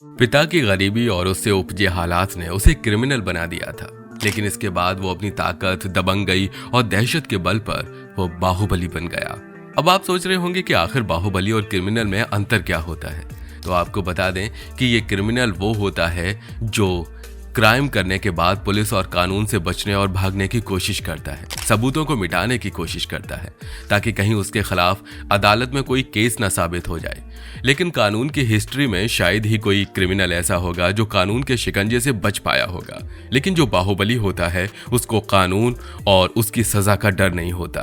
पिता की गरीबी और उससे उपजे हालात ने उसे क्रिमिनल बना दिया था, लेकिन इसके बाद वो अपनी ताकत, दबंगई और दहशत के बल पर वो बाहुबली बन गया। अब आप सोच रहे होंगे कि आखिर बाहुबली और क्रिमिनल में अंतर क्या होता है। तो आपको बता दें कि ये क्रिमिनल वो होता है जो क्राइम करने के बाद पुलिस और कानून से बचने और भागने की कोशिश करता है, सबूतों को मिटाने की कोशिश करता है ताकि कहीं उसके खिलाफ अदालत में कोई केस न साबित हो जाए। लेकिन कानून की हिस्ट्री में शायद ही कोई क्रिमिनल ऐसा होगा जो कानून के शिकंजे से बच पाया होगा। लेकिन जो बाहुबली होता है उसको कानून और उसकी सजा का डर नहीं होता,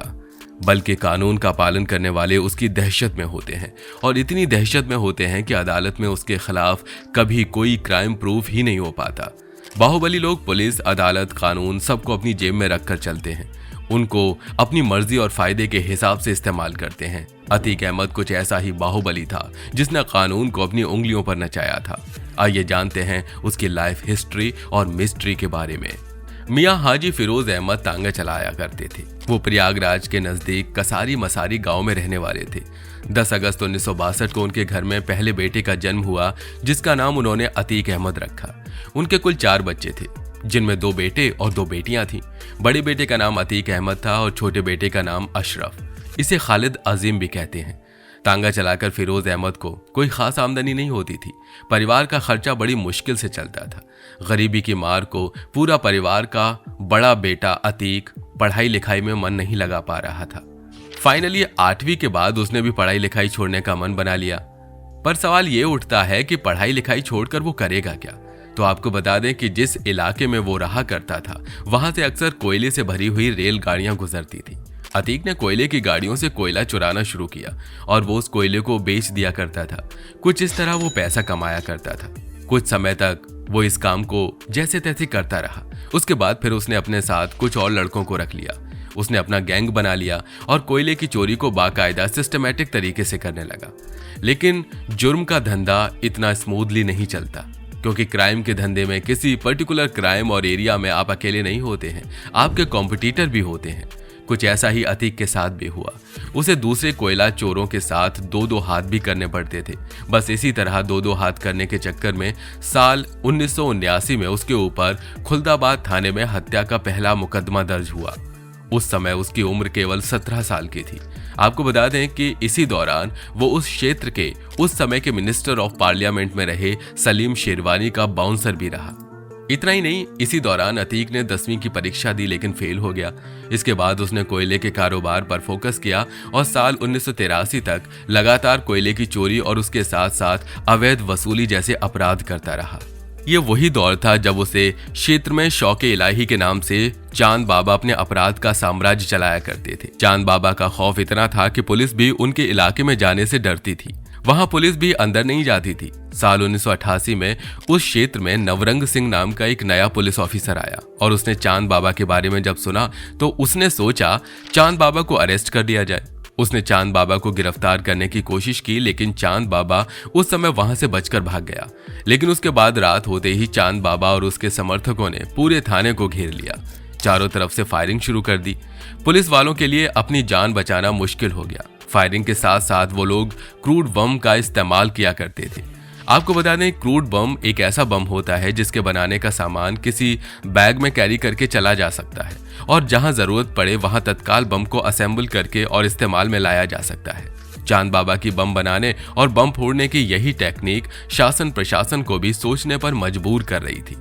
बल्कि कानून का पालन करने वाले उसकी दहशत में होते हैं, और इतनी दहशत में होते हैं कि अदालत में उसके खिलाफ कभी कोई क्राइम प्रूफ ही नहीं हो पाता। बाहुबली लोग पुलिस, अदालत, कानून सबको अपनी जेब में रखकर चलते हैं, उनको अपनी मर्जी और फायदे के हिसाब से इस्तेमाल करते हैं। अतीक अहमद कुछ ऐसा ही बाहुबली था जिसने कानून को अपनी उंगलियों पर नचाया था। आइए जानते हैं उसकी लाइफ हिस्ट्री और मिस्ट्री के बारे में। मियां हाजी फिरोज अहमद तांगा चलाया करते थे। वो प्रयागराज के नजदीक कसारी मसारी गांव में रहने वाले थे। 10 अगस्त 1962 को उनके घर में पहले बेटे का जन्म हुआ, जिसका नाम उन्होंने अतीक अहमद रखा। उनके कुल 4 बच्चे थे, जिनमें 2 बेटे और 2 बेटियां थीं। बड़े बेटे का नाम अतीक अहमद था और छोटे बेटे का नाम अशरफ। इसे खालिद अजीम भी कहते हैं। तांगा चलाकर फिरोज अहमद को कोई खास आमदनी नहीं होती थी। परिवार का खर्चा बड़ी मुश्किल से चलता था। गरीबी की मार को पूरा परिवार का बड़ा बेटा अतीक पढ़ाई लिखाई में मन नहीं लगा पा रहा था। फाइनली 8वीं के बाद उसने भी पढ़ाई लिखाई छोड़ने का मन बना लिया। पर सवाल ये उठता है कि पढ़ाई लिखाई छोड़कर वो करेगा क्या। तो आपको बता दें कि जिस इलाके में वो रहा करता था वहां से अक्सर कोयले से भरी हुई रेलगाड़ियां गुजरती थी। अतीक ने कोयले की गाड़ियों से कोयला चुराना शुरू किया और वो उस कोयले को बेच दिया करता था। कुछ इस तरह वो पैसा कमाया करता था। कुछ समय तक वो इस काम को जैसे तैसे करता रहा। उसके बाद फिर उसने अपने साथ कुछ और लड़कों को रख लिया। उसने अपना गैंग बना लिया और कोयले की चोरी को बाकायदा सिस्टमैटिक तरीके से करने लगा। लेकिन जुर्म का धंधा इतना स्मूथली नहीं चलता, क्योंकि क्राइम के धंधे में किसी पर्टिकुलर क्राइम और एरिया में आप अकेले नहीं होते हैं, आपके कॉम्पिटिटर भी होते हैं। कुछ ऐसा ही अतीक के साथ भी हुआ। उसे दूसरे कोयला चोरों के साथ 2-2 हाथ भी करने पड़ते थे। बस इसी तरह 2-2 हाथ करने के चक्कर में साल 1979 में उसके ऊपर खुलदाबाद थाने में हत्या का पहला मुकदमा दर्ज हुआ। उस समय उसकी उम्र केवल 17 साल की थी। आपको बता दें कि इसी दौरान वो उस क्षेत्र के उस समय के मिनिस्टर ऑफ पार्लियामेंट में रहे सलीम शेरवानी का बाउंसर भी रहा। इतना ही नहीं, इसी दौरान अतीक ने 10वीं की परीक्षा दी लेकिन फेल हो गया। इसके बाद उसने कोयले के कारोबार पर फोकस किया और साल 1983 तक लगातार कोयले की चोरी और उसके साथ साथ अवैध वसूली जैसे अपराध करता रहा। ये वही दौर था जब उसे क्षेत्र में शौके इलाही के नाम से चांद बाबा अपने अपराध का साम्राज्य चलाया करते थे। चांद बाबा का खौफ इतना था कि पुलिस भी उनके इलाके में जाने से डरती थी। वहां पुलिस भी अंदर नहीं जाती थी। साल 1988 में उस क्षेत्र में नवरंग सिंह नाम का एक नया पुलिस ऑफिसर आया और उसने चांद बाबा के बारे में जब सुना तो उसने सोचा चांद बाबा को अरेस्ट कर दिया जाए। उसने चांद बाबा को गिरफ्तार करने की कोशिश की, लेकिन चांद बाबा उस समय वहां से बचकर भाग गया। लेकिन उसके बाद रात होते ही चांद बाबा और उसके समर्थकों ने पूरे थाने को घेर लिया। चारों तरफ से फायरिंग शुरू कर दी। पुलिस वालों के लिए अपनी जान बचाना मुश्किल हो गया। फायरिंग के साथ साथ वो लोग क्रूड बम का इस्तेमाल किया करते थे। आपको बता दें, क्रूड बम एक ऐसा बम होता है जिसके बनाने का सामान किसी बैग में कैरी करके चला जा सकता है और जहां जरूरत पड़े वहां तत्काल बम को असेंबल करके और इस्तेमाल में लाया जा सकता है। चांद बाबा की बम बनाने और बम फोड़ने की यही टेक्निक शासन प्रशासन को भी सोचने पर मजबूर कर रही थी।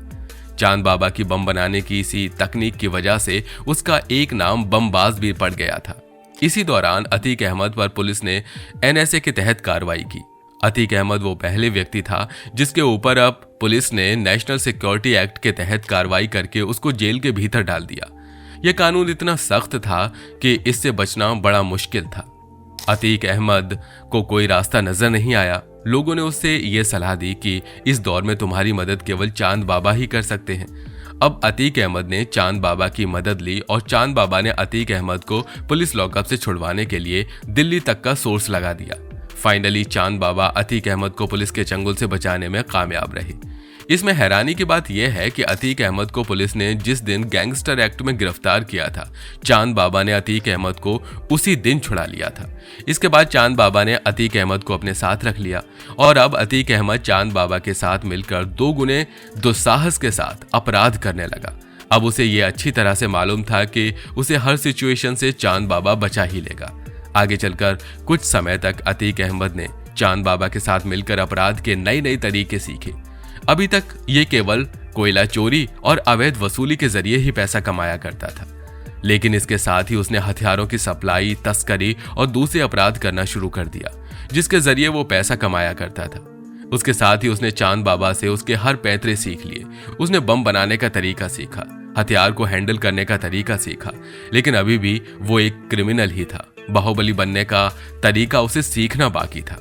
चांद बाबा की बम बनाने की इसी तकनीक की वजह से उसका एक नाम बमबाज भी पड़ गया था। इसी दौरान अतीक अहमद पर पुलिस ने NSA के तहत कार्रवाई की। अतीक अहमद वो पहले व्यक्ति था जिसके ऊपर अब पुलिस ने नेशनल सिक्योरिटी एक्ट के तहत कार्रवाई करके उसको जेल के भीतर डाल दिया। यह कानून इतना सख्त था कि इससे बचना बड़ा मुश्किल था। अतीक अहमद को कोई रास्ता नजर नहीं आया। लोगों ने उससे ये सलाह दी कि इस दौर में तुम्हारी मदद केवल चांद बाबा ही कर सकते हैं। अब अतीक अहमद ने चांद बाबा की मदद ली और चांद बाबा ने अतीक अहमद को पुलिस लॉकअप से छुड़वाने के लिए दिल्ली तक का सोर्स लगा दिया। फाइनली चांद बाबा अतीक अहमद को पुलिस के चंगुल से बचाने में कामयाब रहे। इसमें हैरानी की बात यह है कि अतीक अहमद को पुलिस ने जिस दिन गैंगस्टर एक्ट में गिरफ्तार किया था, चांद बाबा ने अतीक अहमद को उसी दिन छुड़ा लिया था। इसके बाद चांद बाबा ने अतीक अहमद को अपने साथ रख लिया और अब अतीक अहमद चांद बाबा के साथ मिलकर 2 गुने दुस्साहस के साथ अपराध करने लगा। अब उसे यह अच्छी तरह से मालूम था कि उसे हर सिचुएशन से चांद बाबा बचा ही लेगा। आगे चलकर कुछ समय तक अतीक अहमद ने चांद बाबा के साथ मिलकर अपराध के नए तरीके सीखे। अभी तक ये केवल कोयला चोरी और अवैध वसूली के जरिए ही पैसा कमाया करता था, लेकिन इसके साथ ही उसने हथियारों की सप्लाई, तस्करी और दूसरे अपराध करना शुरू कर दिया, जिसके जरिए वो पैसा कमाया करता था। उसके साथ ही उसने चांद बाबा से उसके हर पैतरे सीख लिए। उसने बम बनाने का तरीका सीखा, हथियार को हैंडल करने का तरीका सीखा, लेकिन अभी भी वो एक क्रिमिनल ही था। बाहुबली बनने का तरीका उसे सीखना बाकी था।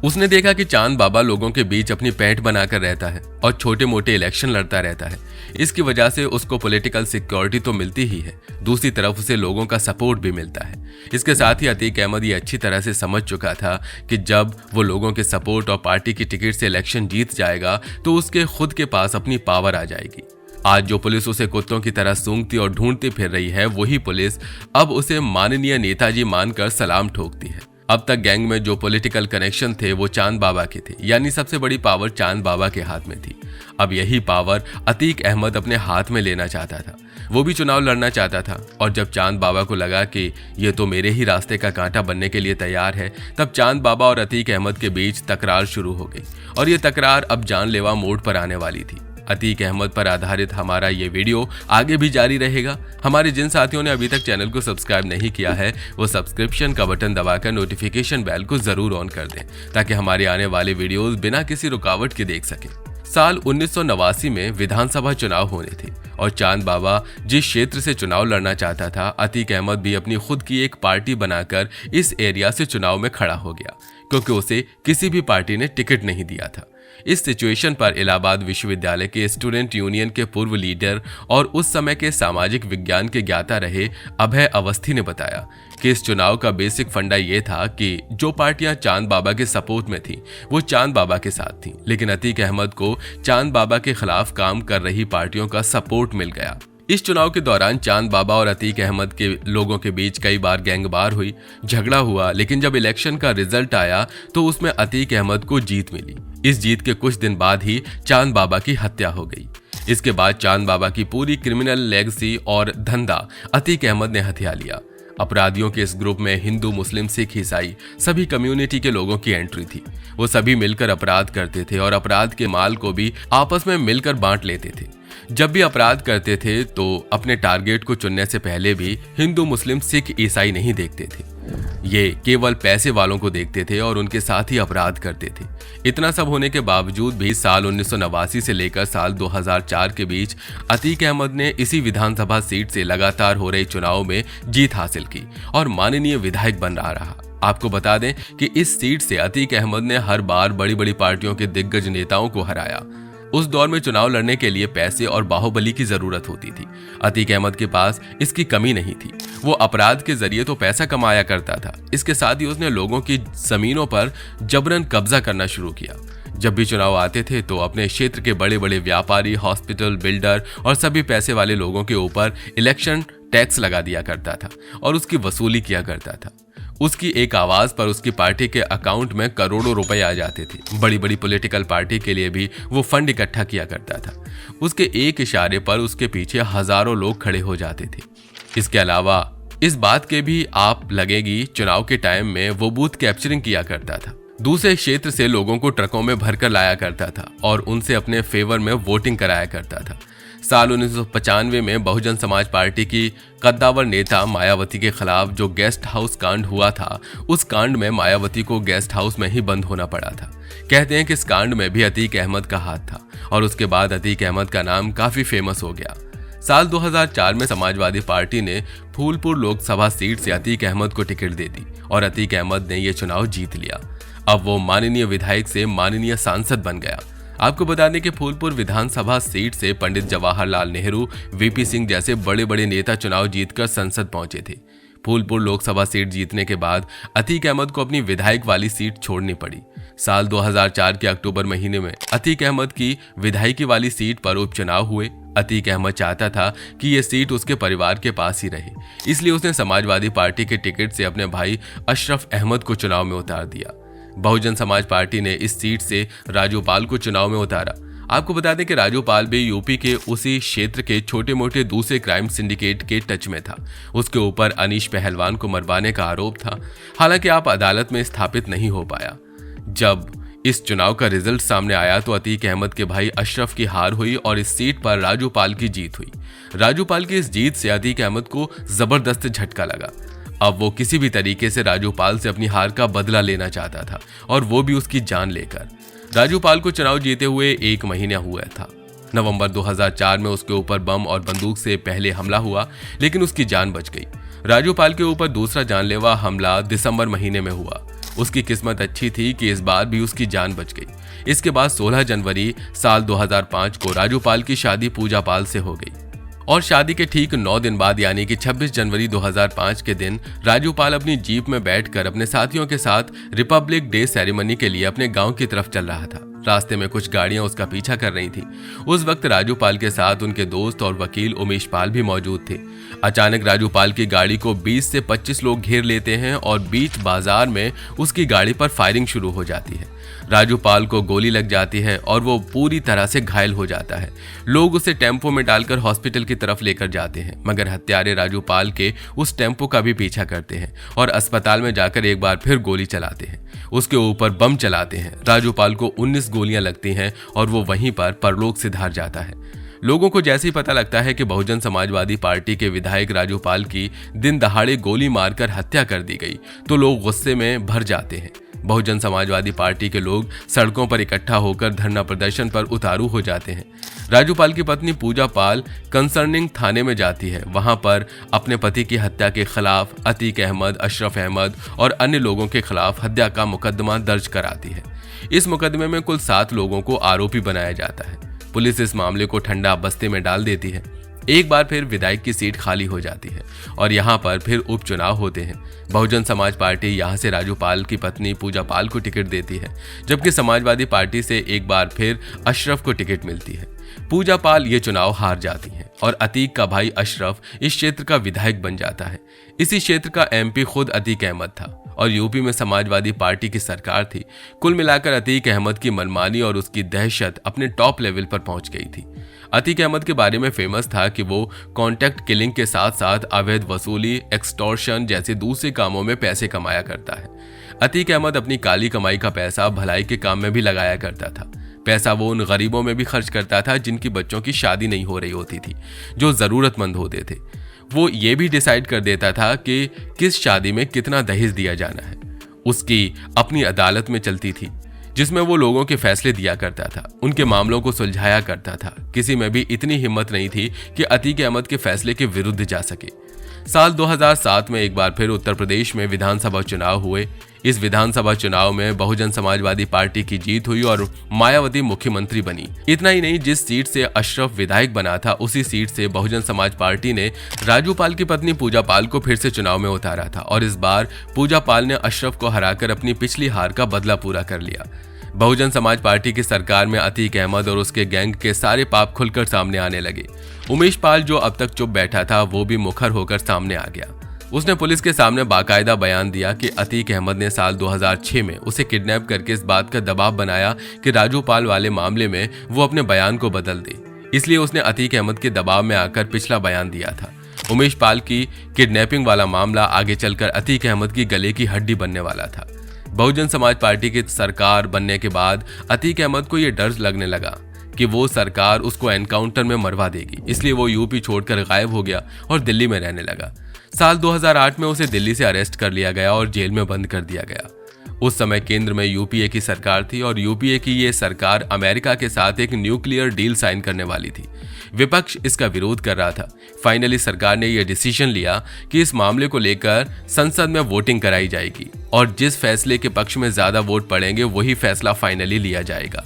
उसने देखा कि चांद बाबा लोगों के बीच अपनी पैंट बनाकर रहता है और छोटे मोटे इलेक्शन लड़ता रहता है। इसकी वजह से उसको पॉलिटिकल सिक्योरिटी तो मिलती ही है, दूसरी तरफ उसे लोगों का सपोर्ट भी मिलता है। इसके साथ ही अतीक अहमद ये अच्छी तरह से समझ चुका था कि जब वो लोगों के सपोर्ट और पार्टी की टिकट से इलेक्शन जीत जाएगा तो उसके खुद के पास अपनी पावर आ जाएगी। आज जो पुलिस उसे कुत्तों की तरह सूंघती और ढूंढती फिर रही है, वही पुलिस अब उसे माननीय नेताजी मानकर सलाम ठोकती है। अब तक गैंग में जो पॉलिटिकल कनेक्शन थे वो चांद बाबा के थे, यानी सबसे बड़ी पावर चांद बाबा के हाथ में थी। अब यही पावर अतीक अहमद अपने हाथ में लेना चाहता था। वो भी चुनाव लड़ना चाहता था और जब चांद बाबा को लगा कि ये तो मेरे ही रास्ते का कांटा बनने के लिए तैयार है, तब चांद बाबा और अतीक अहमद के बीच तकरार शुरू हो गई और ये तकरार अब जानलेवा मोड़ पर आने वाली थी। अतीक अहमद पर आधारित हमारा ये वीडियो आगे भी जारी रहेगा। हमारे जिन साथियों ने अभी तक चैनल को सब्सक्राइब नहीं किया है, वो सब्सक्रिप्शन का बटन दबाकर नोटिफिकेशन बेल को जरूर ऑन कर दें, ताकि हमारे आने वाले वीडियोस बिना किसी रुकावट के देख सकें। साल 1989 में विधानसभा चुनाव होने थे और चांद बाबा जिस क्षेत्र से चुनाव लड़ना चाहता था, अतीक अहमद भी अपनी खुद की एक पार्टी बनाकर इस एरिया से चुनाव में खड़ा हो गया, क्योंकि उसे किसी भी पार्टी ने टिकट नहीं दिया था। इस सिचुएशन पर इलाहाबाद विश्वविद्यालय के स्टूडेंट यूनियन के पूर्व लीडर और उस समय के सामाजिक विज्ञान के ज्ञाता रहे अभय अवस्थी ने बताया कि इस चुनाव का बेसिक फंडा ये था कि जो पार्टियां चांद बाबा के सपोर्ट में थी वो चांद बाबा के साथ थीं, लेकिन अतीक अहमद को चांद बाबा के खिलाफ काम कर रही पार्टियों का सपोर्ट मिल गया। इस चुनाव के दौरान चांद बाबा और अतीक अहमद के लोगों के बीच कई बार गैंगवार हुई, झगड़ा हुआ, लेकिन जब इलेक्शन का रिजल्ट आया तो उसमें अतीक अहमद को जीत मिली। इस जीत के कुछ दिन बाद ही चांद बाबा की हत्या हो गई। इसके बाद चांद बाबा की पूरी क्रिमिनल लेगेसी और धंधा अतीक अहमद ने हथिया लिया। अपराधियों के इस ग्रुप में हिंदू, मुस्लिम, सिख, ईसाई सभी कम्युनिटी के लोगों की एंट्री थी। वो सभी मिलकर अपराध करते थे और अपराध के माल को भी आपस में मिलकर बांट लेते थे। जब भी अपराध करते थे तो अपने टारगेट को चुनने से पहले भी हिंदू, मुस्लिम, सिख, ईसाई नहीं देखते थे। ये केवल पैसे वालों को देखते थे और उनके साथ ही अपराध करते थे। इतना सब होने के बावजूद भी साल 1989 से लेकर साल 2004 के बीच अतीक अहमद ने इसी विधानसभा सीट से लगातार हो रहे चुनाव में जीत हासिल की और माननीय विधायक बन रहा। आपको बता दें कि इस सीट से अतीक अहमद ने हर बार बड़ी बड़ी पार्टियों के दिग्गज नेताओं को हराया। उस दौर में चुनाव लड़ने के लिए पैसे और बाहुबली की जरूरत होती थी। अतीक अहमद के पास इसकी कमी नहीं थी। वो अपराध के जरिए तो पैसा कमाया करता था, इसके साथ ही उसने लोगों की जमीनों पर जबरन कब्जा करना शुरू किया। जब भी चुनाव आते थे तो अपने क्षेत्र के बड़े बड़े व्यापारी, हॉस्पिटल, बिल्डर और सभी पैसे वाले लोगों के ऊपर इलेक्शन टैक्स लगा दिया करता था और उसकी वसूली किया करता था। उसकी एक आवाज पर उसकी पार्टी के अकाउंट में करोड़ों रुपए आ जाते थे। बड़ी बड़ी पॉलिटिकल पार्टी के लिए भी वो फंड इकट्ठा किया करता था। उसके एक इशारे पर उसके पीछे हजारों लोग खड़े हो जाते थे। इसके अलावा इस बात के भी आप लगेगी, चुनाव के टाइम में वो बूथ कैप्चरिंग किया करता था। दूसरे क्षेत्र से लोगों को ट्रकों में भरकर लाया करता था और उनसे अपने फेवर में वोटिंग कराया करता था। साल 1995 में बहुजन समाज पार्टी की कद्दावर नेता मायावती के खिलाफ जो गेस्ट हाउस कांड हुआ था, उस कांड में मायावती को गेस्ट हाउस में ही बंद होना पड़ा था। कहते हैं कि इस कांड में भी अतीक अहमद का हाथ था और उसके बाद अतीक अहमद का नाम काफी फेमस हो गया। साल 2004 में समाजवादी पार्टी ने फूलपुर लोकसभा सीट से अतीक अहमद को टिकट दे दी और अतीक अहमद ने यह चुनाव जीत लिया। अब वो माननीय विधायक से माननीय सांसद बन गया। आपको बता दें कि फूलपुर विधानसभा सीट से पंडित जवाहरलाल नेहरू, वीपी सिंह जैसे बड़े बड़े नेता चुनाव जीतकर संसद पहुंचे थे। फूलपुर लोकसभा सीट जीतने के बाद अतीक अहमद को अपनी विधायक वाली सीट छोड़नी पड़ी। साल 2004 के अक्टूबर महीने में अतीक अहमद की विधायकी वाली सीट पर उपचुनाव हुए। अतीक अहमद चाहता था कि यह सीट उसके परिवार के पास ही रहे, इसलिए उसने समाजवादी पार्टी के टिकट से अपने भाई अशरफ अहमद को चुनाव में उतार दिया। बहुजन समाज पार्टी ने इस सीट से राजू पाल को चुनाव में उतारा। आपको बता दें कि राजू पाल भी यूपी के उसी क्षेत्र के छोटे मोटे दूसरे क्राइम सिंडिकेट के टच में था। उसके ऊपर अनीश पहलवान को मरवाने का आरोप था। हालांकि आप अदालत में स्थापित नहीं हो पाया। जब इस चुनाव का रिजल्ट सामने आया तो अतीक अहमद के भाई अशरफ की हार हुई और इस सीट पर राजू पाल की जीत हुई। राजू पाल की इस जीत से अतीक अहमद को जबरदस्त झटका लगा। अब वो किसी भी तरीके से राजू पाल से अपनी हार का बदला लेना चाहता था, और वो भी उसकी जान लेकर। राजू पाल को चुनाव जीते हुए 1 महीना हुआ था। नवंबर 2004 में उसके ऊपर बम और बंदूक से पहले हमला हुआ, लेकिन उसकी जान बच गई। राजू पाल के ऊपर दूसरा जानलेवा हमला दिसंबर महीने में हुआ। उसकी किस्मत अच्छी थी कि इस बार भी उसकी जान बच गई। इसके बाद 16 जनवरी साल 2005 को राजू पाल की शादी पूजा पाल से हो गई, और शादी के ठीक 9 दिन बाद यानी कि 26 जनवरी 2005 के दिन राजू पाल अपनी जीप में बैठकर अपने साथियों के साथ रिपब्लिक डे सेरेमनी के लिए अपने गांव की तरफ चल रहा था। रास्ते में कुछ गाड़ियां उसका पीछा कर रही थी। उस वक्त राजू पाल के साथ उनके दोस्त और वकील उमेश पाल भी मौजूद थे। अचानक राजू पाल की गाड़ी को 20 से 25 लोग घेर लेते हैं और बीच बाजार में उसकी गाड़ी पर फायरिंग शुरू हो जाती है। राजू पाल को गोली लग जाती है और वो पूरी तरह से घायल हो जाता है। लोग उसे टेम्पो में डालकर हॉस्पिटल की तरफ लेकर जाते हैं, मगर हत्यारे राजू पाल के उस टेम्पो का भी पीछा करते हैं और अस्पताल में जाकर एक बार फिर गोली चलाते हैं। उसके ऊपर बम चलाते हैं। राजू पाल को 19 गोलियां लगती हैं और वो वहीं पर परलोक सिधार जाता है। लोगों को जैसे ही पता लगता है कि बहुजन समाजवादी पार्टी के विधायक राजू पाल की दिन दहाड़े गोली मारकर हत्या कर दी गई, तो लोग गुस्से में भर जाते हैं। बहुजन समाजवादी पार्टी के लोग सड़कों पर इकट्ठा होकर धरना प्रदर्शन पर उतारू हो जाते हैं। राजू पाल की पत्नी पूजा पाल कंसर्निंग थाने में जाती है। वहां पर अपने पति की हत्या के खिलाफ अतीक अहमद, अशरफ अहमद और अन्य लोगों के खिलाफ हत्या का मुकदमा दर्ज कराती है। इस मुकदमे में कुल 7 लोगों को आरोपी बनाया जाता है। पुलिस इस मामले को ठंडा बस्ते में डाल देती है। एक बार फिर विधायक की सीट खाली हो जाती है और यहाँ पर फिर उपचुनाव होते हैं। बहुजन समाज पार्टी यहाँ से राजू पाल की पत्नी पूजा पाल को टिकट देती है, जबकि समाजवादी पार्टी से एक बार फिर अशरफ को टिकट मिलती है। पूजा पाल ये चुनाव हार जाती हैं और अतीक का भाई अशरफ इस क्षेत्र का विधायक बन जाता है। इसी क्षेत्र का एमपी खुद अतीक अहमद था और यूपी में समाजवादी पार्टी की सरकार थी। कुल मिलाकर अतीक अहमद की मनमानी और उसकी दहशत अपने टॉप लेवल पर पहुंच गई थी। अतीक अहमद के बारे में फेमस था कि वो कॉन्ट्रैक्ट किलिंग के साथ साथ अवैध वसूली, एक्सटॉर्शन जैसे दूसरे कामों में पैसे कमाया करता है। अतीक अहमद अपनी काली कमाई का पैसा भलाई के काम में भी लगाया करता था। पैसा वो उन गरीबों में भी खर्च करता था जिनकी बच्चों की शादी नहीं हो रही होती थी, जो जरूरतमंद होते थे। वो ये भी डिसाइड कर देता था कि किस शादी में कितना दहेज दिया जाना है। उसकी अपनी अदालत में चलती थी, जिसमें वो लोगों के फैसले दिया करता था, उनके मामलों को सुलझाया करता था। किसी में भी इतनी हिम्मत नहीं थी कि अतीक अहमद के फैसले के विरुद्ध जा सके। साल 2007 में एक बार फिर उत्तर प्रदेश में विधानसभा चुनाव हुए। इस विधानसभा चुनाव में बहुजन समाजवादी पार्टी की जीत हुई और मायावती मुख्यमंत्री बनी। इतना ही नहीं, जिस सीट से अशरफ विधायक बना था उसी सीट से बहुजन समाज पार्टी ने राजू पाल की पत्नी पूजा पाल को फिर से चुनाव में उतारा था और इस बार पूजा पाल ने अशरफ को हराकर अपनी पिछली हार का बदला पूरा कर लिया। बहुजन समाज पार्टी की सरकार में अतीक अहमद और उसके गैंग के सारे पाप खुलकर सामने आने लगे। उमेश पाल, जो अब तक चुप बैठा था, वो भी मुखर होकर सामने आ गया। उसने पुलिस के सामने बाकायदा बयान दिया कि अतीक अहमद ने साल 2006 में उसे किडनैप करके इस बात का दबाव बनाया कि राजू पाल वाले मामले में वो अपने बयान को बदल दे। इसलिए उसने अतीक अहमद के दबाव में आकर पिछला बयान दिया था। उमेश पाल की किडनैपिंग वाला मामला आगे चलकर अतीक अहमद की गले की हड्डी बनने वाला था। बहुजन समाज पार्टी की सरकार बनने के बाद अतीक अहमद को यह डर लगने लगा कि वो सरकार उसको एनकाउंटर में मरवा देगी, इसलिए वो यूपी छोड़कर गायब हो गया और दिल्ली में रहने लगा। साल 2008 में उसे दिल्ली से अरेस्ट कर लिया गया और जेल में बंद कर दिया गया। उस समय केंद्र में यूपीए की सरकार थी और यूपीए की ये सरकार अमेरिका के साथ एक न्यूक्लियर डील साइन करने वाली थी। विपक्ष इसका विरोध कर रहा था। फाइनली सरकार ने यह डिसीजन लिया कि इस मामले को लेकर संसद में वोटिंग कराई जाएगी और जिस फैसले के पक्ष में ज्यादा वोट पड़ेंगे वही फैसला फाइनली लिया जाएगा।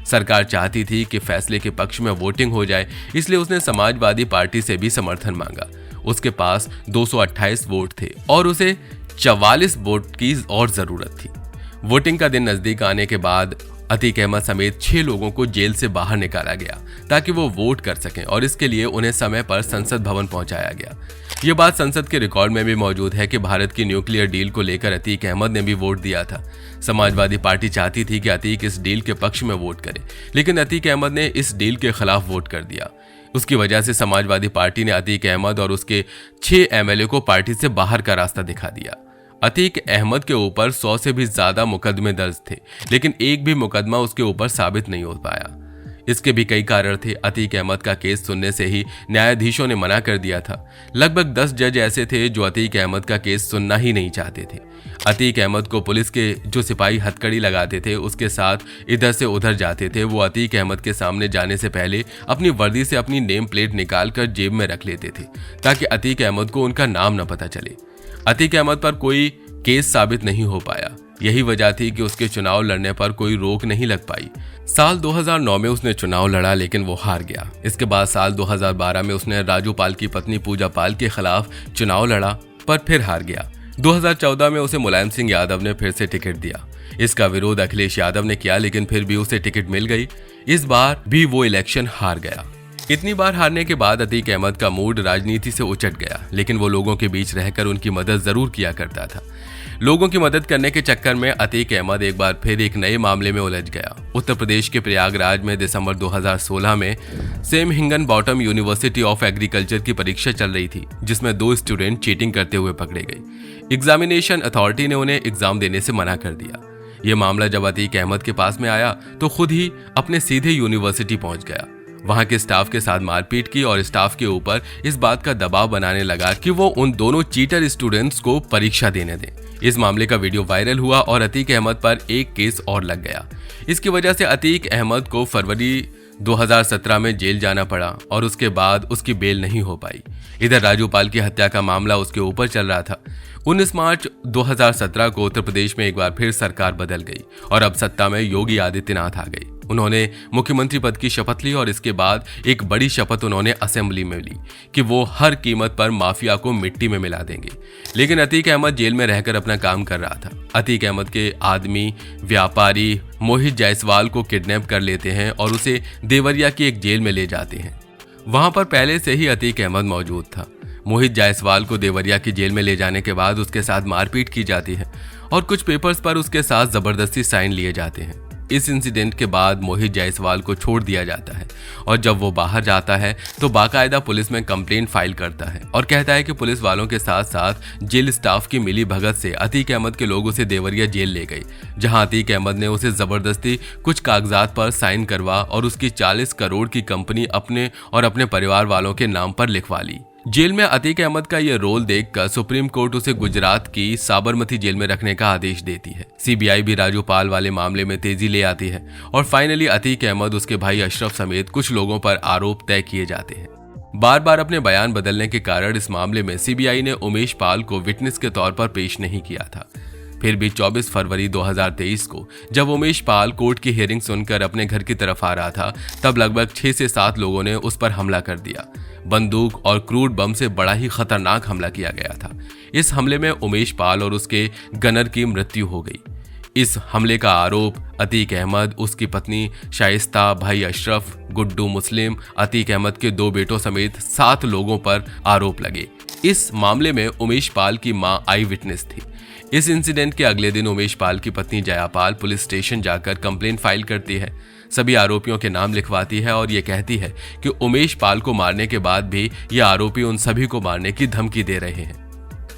सरकार चाहती थी कि फैसले के पक्ष में वोटिंग हो जाए, इसलिए उसने समाजवादी पार्टी से भी समर्थन मांगा। उसके पास 228 वोट थे और उसे 44 वोट की और जरूरत थी। वोटिंग का दिन नजदीक आने के बाद अतीक अहमद समेत 6 लोगों को जेल से बाहर निकाला गया ताकि वो वोट कर सकें और इसके लिए उन्हें समय पर संसद भवन पहुंचाया गया। ये बात संसद के रिकॉर्ड में भी मौजूद है कि भारत की न्यूक्लियर डील को लेकर अतीक अहमद ने भी वोट दिया था। समाजवादी पार्टी चाहती थी कि अतीक इस डील के पक्ष में वोट करे, लेकिन अतीक अहमद ने इस डील के खिलाफ वोट कर दिया। उसकी वजह से समाजवादी पार्टी ने अतीक अहमद और उसके 6 एमएलए को पार्टी से बाहर का रास्ता दिखा दिया। अतीक अहमद के ऊपर 100 से भी ज्यादा मुकदमे दर्ज थे, लेकिन एक भी मुकदमा उसके ऊपर साबित नहीं हो पाया। इसके भी कई कारण थे। अतीक अहमद का केस सुनने से ही न्यायाधीशों ने मना कर दिया था। लगभग 10 जज ऐसे थे जो अतीक अहमद का केस सुनना ही नहीं चाहते थे। अतीक अहमद को पुलिस के जो सिपाही हथकड़ी लगाते थे, उसके साथ इधर से उधर जाते थे, वो अतीक अहमद के सामने जाने से पहले अपनी वर्दी से अपनी नेम प्लेट निकालकर जेब में रख लेते थे ताकि अतीक अहमद को उनका नाम न पता चले। अतीक अहमद पर कोई केस साबित नहीं हो पाया। यही वजह थी कि उसके चुनाव लड़ने पर कोई रोक नहीं लग पाई। साल 2009 में उसने चुनाव लड़ा, लेकिन वो हार गया। इसके बाद साल 2012 में उसने राजू पाल की पत्नी पूजा पाल के खिलाफ चुनाव लड़ा, पर फिर हार गया। 2014 में उसे मुलायम सिंह यादव ने फिर से टिकट दिया। इसका विरोध अखिलेश यादव ने किया, लेकिन फिर भी उसे टिकट मिल गई। इस बार भी वो इलेक्शन हार गया। इतनी बार हारने के बाद अतीक अहमद का मूड राजनीति से उचट गया, लेकिन वो लोगों के बीच रहकर उनकी मदद जरूर किया करता था। लोगों की मदद करने के चक्कर में अतीक अहमद एक बार फिर एक नए मामले में उलझ गया। उत्तर प्रदेश के प्रयागराज में दिसंबर 2016 में सेम हिंगन बॉटम यूनिवर्सिटी ऑफ एग्रीकल्चर की परीक्षा चल रही थी, जिसमें 2 स्टूडेंट चीटिंग करते हुए पकड़े गए। एग्जामिनेशन अथॉरिटी ने उन्हें एग्जाम देने से मना कर दिया। यह मामला जब अतीक अहमद के पास में आया तो खुद ही अपने सीधे यूनिवर्सिटी पहुंच गया। वहां के स्टाफ के साथ मारपीट की और स्टाफ के ऊपर इस बात का दबाव बनाने लगा कि वो उन दोनों चीटर स्टूडेंट्स को परीक्षा देने दें। इस मामले का वीडियो वायरल हुआ और अतीक अहमद पर एक केस और लग गया। इसकी वजह से अतीक अहमद को फरवरी 2017 में जेल जाना पड़ा और उसके बाद उसकी बेल नहीं हो पाई। इधर राजू पाल की हत्या का मामला उसके ऊपर चल रहा था। 19 मार्च 2017 को उत्तर प्रदेश में एक बार फिर सरकार बदल गई और अब सत्ता में योगी आदित्यनाथ आ गए। उन्होंने मुख्यमंत्री पद की शपथ ली और इसके बाद एक बड़ी शपथ उन्होंने असेंबली में ली कि वो हर कीमत पर माफिया को मिट्टी में मिला देंगे। लेकिन अतीक अहमद जेल में रहकर अपना काम कर रहा था। अतीक अहमद के आदमी व्यापारी मोहित जायसवाल को किडनैप कर लेते हैं और उसे देवरिया की एक जेल में ले जाते हैं। वहां पर पहले से ही अतीक अहमद मौजूद था। मोहित जायसवाल को देवरिया की जेल में ले जाने के बाद उसके साथ मारपीट की जाती है और कुछ पेपर्स पर उसके साथ जबरदस्ती साइन लिए जाते हैं। इस इंसिडेंट के बाद मोहित जायसवाल को छोड़ दिया जाता है और जब वो बाहर जाता है तो बाकायदा पुलिस में कंप्लेंट फाइल करता है और कहता है कि पुलिस वालों के साथ साथ जेल स्टाफ की मिली भगत से अतीक अहमद के लोग उसे देवरिया जेल ले गए, जहां अतीक अहमद ने उसे जबरदस्ती कुछ कागजात पर साइन करवा और उसकी 40 करोड़ की कंपनी अपने और अपने परिवार वालों के नाम पर लिखवा ली। जेल में अतीक अहमद का यह रोल देखकर सुप्रीम कोर्ट उसे गुजरात की साबरमती जेल में रखने का आदेश देती है। सीबीआई भी राजू पाल वाले मामले में तेजी ले आती है और फाइनली अतीक अहमद, उसके भाई अशरफ समेत कुछ लोगों पर आरोप तय किए जाते हैं। बार बार अपने बयान बदलने के कारण इस मामले में सीबीआई ने उमेश पाल को विटनेस के तौर पर पेश नहीं किया था। फिर भी 24 फरवरी 2023 को जब उमेश पाल कोर्ट की हियरिंग सुनकर अपने घर की तरफ आ रहा था, तब लगभग 6 से 7 लोगों ने उस पर हमला कर दिया। बंदूक और क्रूड बम से बड़ा ही खतरनाक हमला किया गया था। इस हमले में उमेश पाल और उसके गनर की मृत्यु हो गई। इस हमले का आरोप अतीक अहमद, उसकी पत्नी शाइस्ता, भाई अशरफ, गुड्डू मुस्लिम, अतीक अहमद के 2 बेटों समेत 7 लोगों पर आरोप लगे। इस मामले में उमेश पाल की मां आई विटनेस थी। इस इंसिडेंट के अगले दिन उमेश पाल की पत्नी जयापाल पुलिस स्टेशन जाकर कंप्लेंट फाइल करती है, सभी आरोपियों के नाम लिखवाती है और ये कहती है कि उमेश पाल को मारने के बाद भी ये आरोपी उन सभी को मारने की धमकी दे रहे हैं।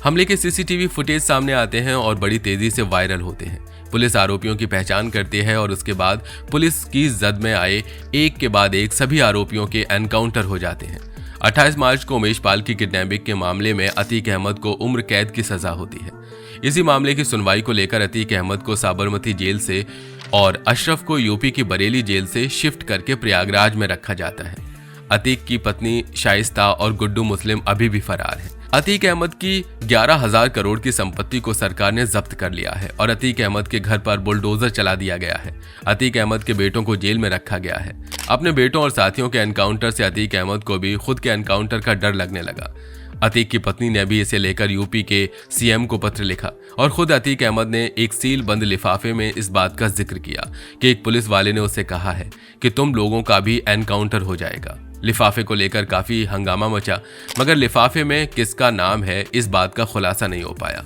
हमले के सीसीटीवी फुटेज सामने आते हैं और बड़ी तेजी से वायरल होते हैं। पुलिस आरोपियों की पहचान करती है और उसके बाद पुलिस की जद में आए एक के बाद एक सभी आरोपियों के एनकाउंटर हो जाते हैं। 28 मार्च को उमेश पाल की किडनैपिंग के मामले में अतीक अहमद को उम्र कैद की सजा होती है। इसी मामले की सुनवाई को लेकर अतीक अहमद को साबरमती जेल से और अशरफ को यूपी की बरेली जेल से शिफ्ट करके प्रयागराज में रखा जाता है। अतीक की पत्नी शाइस्ता और गुड्डू मुस्लिम अभी भी फरार है। अतीक अहमद की 11,000 करोड़ की संपत्ति को सरकार ने जब्त कर लिया है और अतीक अहमद के घर पर बुलडोजर चला दिया गया है। अतीक अहमद के बेटों को जेल में रखा गया है। अपने बेटों और साथियों के एनकाउंटर से अतीक अहमद को भी खुद के एनकाउंटर का डर लगने लगा। अतीक की पत्नी ने भी इसे लेकर यूपी के सीएम को पत्र लिखा और खुद अतीक अहमद ने एक सील बंद लिफाफे में इस बात का जिक्र किया कि एक पुलिस वाले ने उसे कहा है कि तुम लोगों का भी एनकाउंटर हो जाएगा। लिफाफे को लेकर काफी हंगामा मचा, मगर लिफाफे में किसका नाम है इस बात का खुलासा नहीं हो पाया।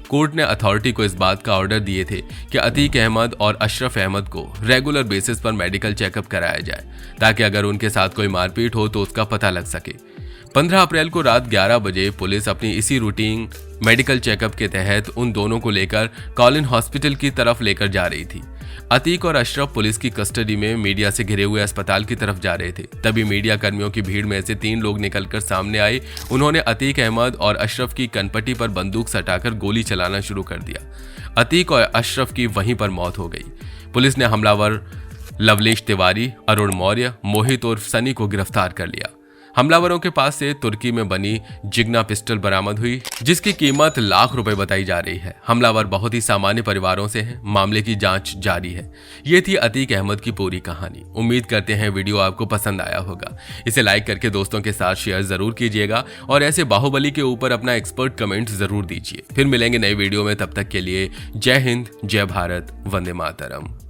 कोर्ट ने अथॉरिटी को इस बात का ऑर्डर दिए थे कि अतीक अहमद और अशरफ अहमद को रेगुलर बेसिस पर मेडिकल चेकअप कराया जाए, ताकि अगर उनके साथ कोई मारपीट हो तो उसका पता लग सके। 15 अप्रैल को रात 11 बजे पुलिस अपनी इसी रूटीन मेडिकल चेकअप के तहत उन दोनों को लेकर कॉलिन हॉस्पिटल की तरफ लेकर जा रही थी। अतीक और अशरफ पुलिस की कस्टडी में मीडिया से घिरे हुए अस्पताल की तरफ जा रहे थे। तभी मीडिया कर्मियों की भीड़ में से 3 लोग निकलकर सामने आए। उन्होंने अतीक अहमद और अशरफ की कनपट्टी पर बंदूक सटाकर गोली चलाना शुरू कर दिया। अतीक और अशरफ की वहीं पर मौत हो गई। पुलिस ने हमलावर लवलेश तिवारी, अरुण मौर्य, मोहित और सनी को गिरफ्तार कर लिया। हमलावरों के पास से तुर्की में बनी जिग्ना पिस्टल बरामद हुई, जिसकी कीमत लाख रुपए बताई जा रही है। हमलावर बहुत ही सामान्य परिवारों से हैं। मामले की जांच जारी है। ये थी अतीक अहमद की पूरी कहानी। उम्मीद करते हैं वीडियो आपको पसंद आया होगा। इसे लाइक करके दोस्तों के साथ शेयर जरूर कीजिएगा और ऐसे बाहुबली के ऊपर अपना एक्सपर्ट कमेंट जरूर दीजिए। फिर मिलेंगे नई वीडियो में, तब तक के लिए जय हिंद, जय भारत, वंदे मातरम।